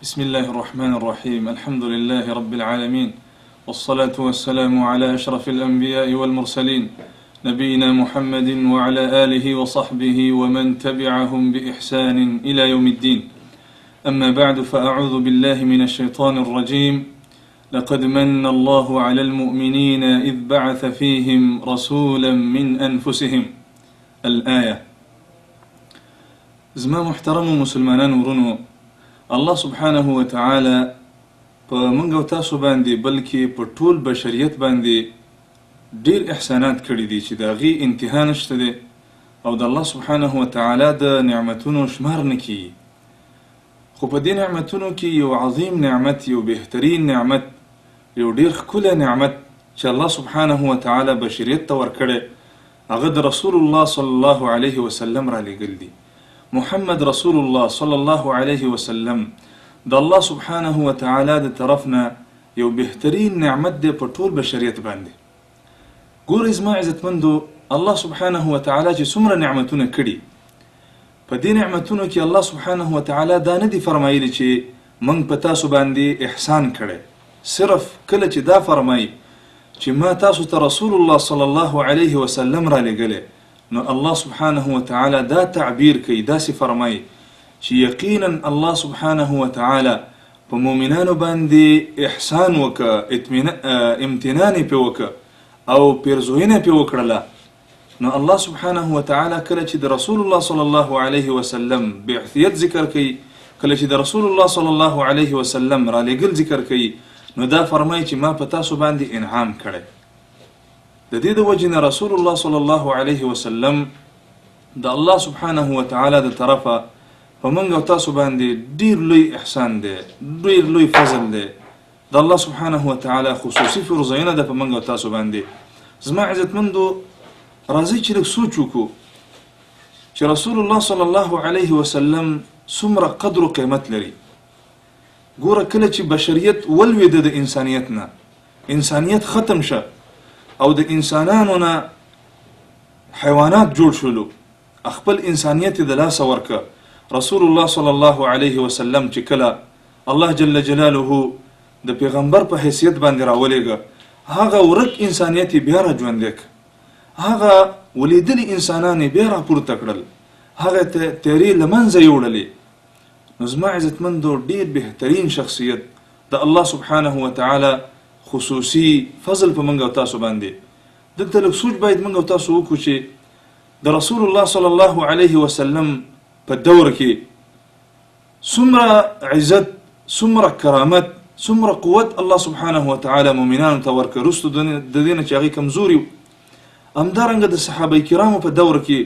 بسم الله الرحمن الرحيم. الحمد لله رب العالمين، والصلاة والسلام على أشرف الأنبياء والمرسلين نبينا محمد وعلى آله وصحبه ومن تبعهم بإحسان إلى يوم الدين. أما بعد، فأعوذ بالله من الشيطان الرجيم. لقد من الله على المؤمنين إذ بعث فيهم رسولا من أنفسهم. الآية. زما محترم مسلمانان ورونو، الله سبحانه وتعالى په منګ او تاسو باندې بلکې په ټول بشریت باندې ډیر احسانات کړي دي چې دا غي انتها نشته دي، او د الله سبحانه وتعالى د نعمتونو شمار نه کیږي. خو په دې نعمتونو کې یو عظیم نعمت، یو بهترین نعمت، یو ډیر ښکلی نعمت چې الله سبحانه وتعالى بشریت ته ورکړی، هغه د رسول الله صلی الله علیه وسلم را لېږل دي. محمد رسول الله صلی الله علیه وسلم د الله سبحانه وتعالى د طرفنا یو بهترین نعمت دی په ټول بشریت باندې. ګورئ زما عزتمندو، الله سبحانه وتعالى چې څومره نعمتونه کړي، په دې نعمتونو کې الله سبحانه وتعالى دا نه دي فرمایلی چې موږ په تاسو باندې احسان کړی. صرف کله چې دا فرمایي چې ما تاسو ته رسول الله صلی الله علیه وسلم را لېږلی، نو الله سبحانه وتعالى دا تعبیر کوي، داسې فرمایي چې یقینا الله سبحانه وتعالى په مؤمنانو باندې احسان وکړه، امتنان یې پرې وکړه او پیرزوینه پرې وکړله. نو الله سبحانه وتعالى کله چې د رسول الله صلی الله علیه وسلم بعثیت ذکر کوي، کله چې د رسول الله صلی الله علیه وسلم را لېږل ذکر کوي، نو دا فرمایي چې ما په تاسو باندې انعام کړی. د دې د وجې نه رسول الله صلی الله علیه وسلم د الله سبحانه وتعالى د طرفه په موږ او تاسو باندې ډیر لوی احسان دی، ډیر لوی فضل دی. د الله سبحانه وتعالى خصوصي فرضیونه ده په موږ او تاسو باندې. زما عزتمندو، راځئ چې لږ سوچ وکړو چې رسول الله صلی الله علیه وسلم څومره قدر و قیمت لري. ګوره، کله چې بشریت ولوېده د انسانیت نه، انسانیت ختم شه او د انسانانو نه حیوانات جوړ شولو، خپل انسانیت د لاسه ورکه. رسول الله صلی الله علیه وسلم چې کله الله جل جلاله د پیغمبر په حیثیت باندې راولېږه، هغه ورک انسانیت بیا را ژوندی کړ، هغه ولیدلي انسانان بیا را پورته کړل، هغه تیرې له منځه یوړلې. نو زما عزتمندو، ډېر بهترین شخصیت د الله سبحانه وتعالى خصوصي فضل په منګ او تاسو باندې. دلته لږ سوچ باید منګ او تاسو وکړو چې د رسول الله صلی الله علیه وسلم په دور کې څومره عزت، څومره کرامت، څومره قوت الله سبحانه وتعالى مؤمنانو ته ورکړ، وروسته د دې نه چې هغوی کمزوري وو. همدارنګه د صحابه کرامو په دور کې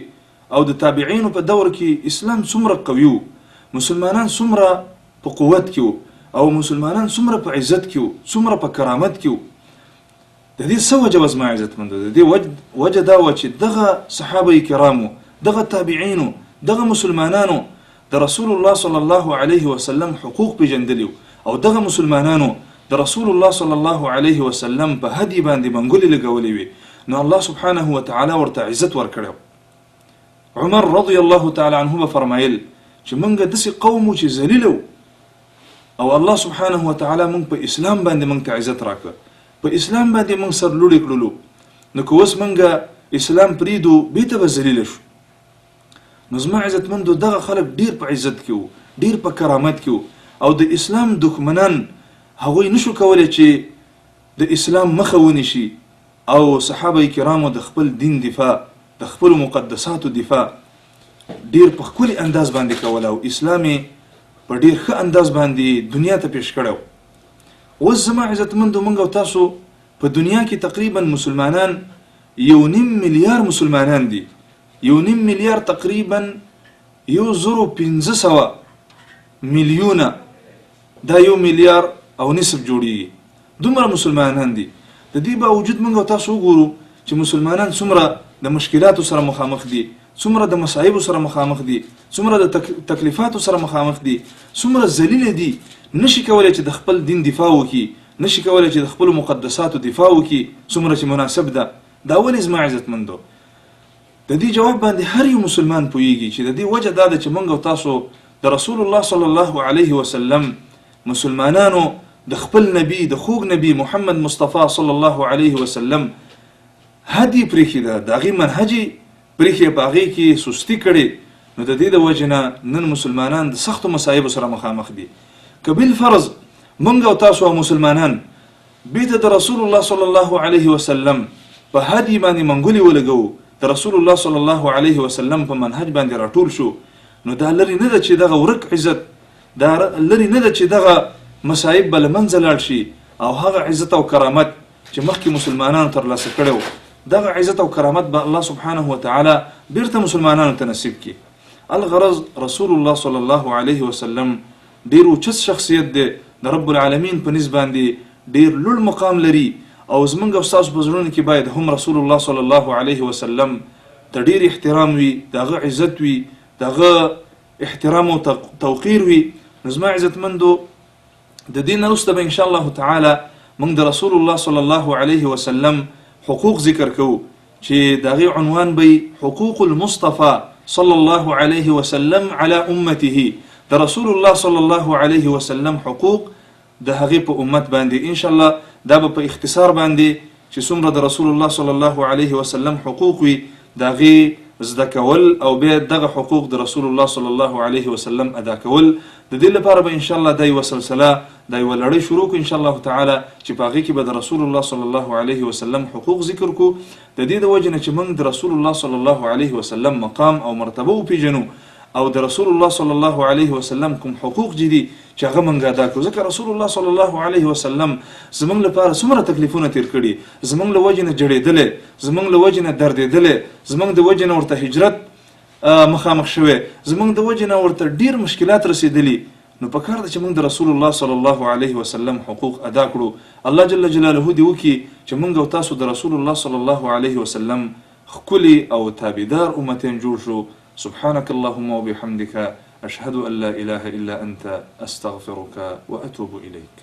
او د تابعینو په دور کې اسلام څومره قوي وو، مسلمانان څومره په قوت کې وو، او مسلمانان څومره په عزت کې وو، څومره په کرامت کې وو. د دې څه وجه وه زما عزتمندو؟ د دې وجه دا وه چې دغه صحابه کرامو، دغه تابعینو، دغه مسلمانانو د رسول الله صلی الله علیه وسلم حقوق پیژندلي، او دغه مسلمانانو د رسول الله صلی الله علیه وسلم په هدي باندې منګولې لګولې وي، نو الله سبحانه وتعالى ورته عزت ورکړی. عمر رضی الله تعالی عنه به فرمایل چې موږ داسې قوم چې ذلیل وو، او الله سبحانه وتعالى موږ په اسلام باندې موږ ته عزت راکړه، په اسلام باندې موږ سر لوړی کړلو. نو که اوس موږ اسلام پریږدو، بېرته به ذلیله شو. نو زما عزتمندو، دغه خلک ډیر په عزت کې وو، ډیر په کرامت کې وو، او د اسلام دښمنان هغوی نشو کولی چې د اسلام مخه ونیسي، او صحابه کرامو د خپل دین دفاع، د خپلو مقدساتو دفاع ډیر په ښکلي انداز باندې کوله، او اسلام په ډیر ښه انداز باندې دنیا ته پیش کړی. اوس زما عزتمندو، موږ او تاسو په دنیا کې تقریبا مسلمانان 1.5 میلیارد مسلمانان دي، 1.5 میلیارد تقریبا 1.5 میلیونه، دا 1 میلیارد او نصف جوړیږي، دومره مسلمانان دي. د دې باوجود موږ او تاسو وګورو چې مسلمانان څومره د مشکلاتو سره مخامخ دي، څومره د مصائبو سره مخامخ دي، څومره د تکلیفاتو سره مخامخ دي، څومره ذلیل دي، نشي کولی چې د خپل دین دفاع وکړي، نشي کولی چې د خپل مقدساتو دفاع وکړي، څومره چې مناسب ده. دا ولې زما عزتمندو؟ د دې جواب باندې هر یو مسلمان پوهیږي چې د دې وجه دا ده چې موږ او تاسو د رسول الله صلی الله علیه وسلم مسلمانانو د خپل نبی د خوږ نبی محمد مصطفی صلی الله علیه وسلم هدي پرېښې ده، د هغې منهج پرېښې، په هغې کې سستي کړې، نو د دې د وجې نه نن مسلمانان د سختو مصایبو سره مخامخ دي. که بالفرض موږ او تاسو او مسلمانان بیرته د رسول الله صلی الله علیه وسلم په هدي باندې منګولې ولګوو، د رسول الله صلی الله علیه وسلم په منهج باندې راټول شو، نو دا لرې نه ده چې دغه ورک عزت، دا لرې نه ده چې دغه مصائب به له منځه لاړ شي، او هغه عزت او کرامت چې مخکې مسلمانانو ترلاسه کړی و، دغه عزت او کرامت به الله سبحانه وتعالی بیرته مسلمانانو ته نصیب کړي. الغرض رسول الله صلی الله علیه وسلم ډیر اوچت شخصیت دی، د رب العالمین په نسبت باندې ډیر لوړ مقام لري، او زمونږ او ستاسو په زړونو کې باید هم رسول الله صلی الله علیه وسلم ته ډیر احترام وي، دغه عزت وي، دغه احترام او توقیر وي. نو زما عزتمندو د دې نه وروسته به ان شاء الله تعالی موږ د رسول الله صلی الله علیه وسلم حقوق ذکر کوو، چې دغه عنوان به حقوق المصطفى صلی الله علیه وسلم علی امته، د رسول الله صلی الله علیه وسلم حقوق د هغې په امت باندې. ان شاء الله دا به په اختصار باندې چې څومره د رسول الله صلی الله علیه وسلم حقوق وي د هغې زده کول، او بیا دغه حقوق د رسول الله صلی الله علیه وسلم ادا کول. د دې لپاره به ان شاء الله دا یوه سلسله، دا یوه لړۍ شروع کړو ان شاء الله تعالی، چې په هغې کې به د رسول الله صلی الله علیه وسلم حقوق ذکر کړو، د دې د وجې نه چې موږ د رسول الله صلی الله علیه وسلم مقام او مرتبه وپېژنو، او د رسول الله صلی الله علیه وسلم کوم حقوق جدي چې هغه موږ ادا کړو. ځکه رسول الله صلی الله علیه وسلم زموږ لپاره څومره تکلیفونه تیر کړي، زموږ له وجې نه جړېدلی، زموږ له وجې نه دردېدلی، زموږ د وجې نه ورته هجرت مخامخ شوی، زموږ د وجې نه ورته ډیر مشکلات رسېدلي. نو په کار ده چې موږ د رسول الله صلی الله علیه وسلم حقوق ادا کړو. الله جل جلاله دې وکړي چې موږ او تاسو د رسول الله صلی الله علیه وسلم ښکلي او تابعدار امتین جوړ شو. سبحانك اللهم وبحمدك أشهد أن لا إله إلا أنت أستغفرك وأتوب إليك.